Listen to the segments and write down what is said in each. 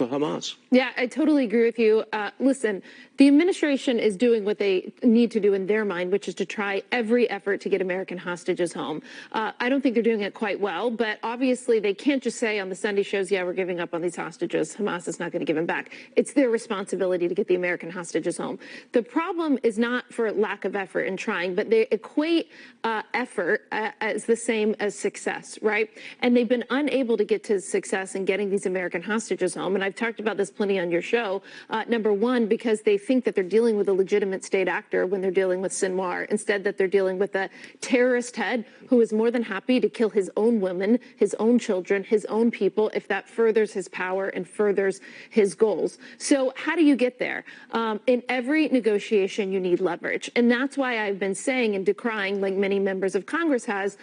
for Hamas. Yeah, I totally agree with you. Listen, the administration is doing what they need to do in their mind, which is to try every effort to get American hostages home. I don't think they're doing it quite well, but obviously they can't just say on the Sunday shows, yeah, we're giving up on these hostages. Hamas is not going to give them back. It's their responsibility to get the American hostages home. The problem is not for lack of effort in trying, but they equate effort as the same as success, right? And they've been unable to get to success in getting these American hostages home. And I've talked about this plenty on your show. Number one, because they think that they're dealing with a legitimate state actor when they're dealing with Sinwar, instead that they're dealing with a terrorist head who is more than happy to kill his own women, his own children, his own people, if that furthers his power and furthers his goals. So how do you get there? In every negotiation, you need leverage. And that's why I've been saying and decrying, like many members of Congress has,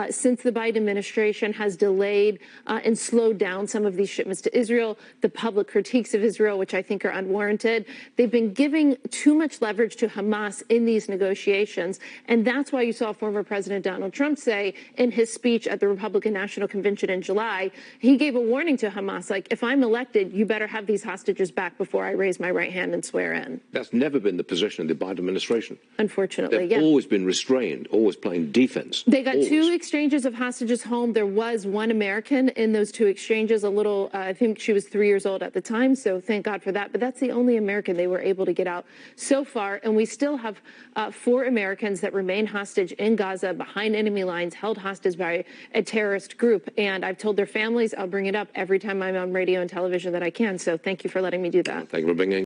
since the Biden administration has delayed and slowed down some of these shipments to Israel, the public critiques of Israel, which I think are unwarranted. They've been giving too much leverage to Hamas in these negotiations. And that's why you saw former President Donald Trump say in his speech at the Republican National Convention in July, he gave a warning to Hamas, like, if I'm elected, you better have these hostages back before I raise my right hand and swear in. That's never been the position of the Biden administration. Unfortunately, They've always been restrained, always playing defense. They got two exchanges of hostages home. There was one American in those two exchanges, I think she was 3 years old at the time, so thank God for that. But that's the only American they were able to get out so far. And we still have 4 Americans that remain hostage in Gaza behind enemy lines, held hostage by a terrorist group. And I've told their families I'll bring it up every time I'm on radio and television that I can. So thank you for letting me do that. Thank you for bringing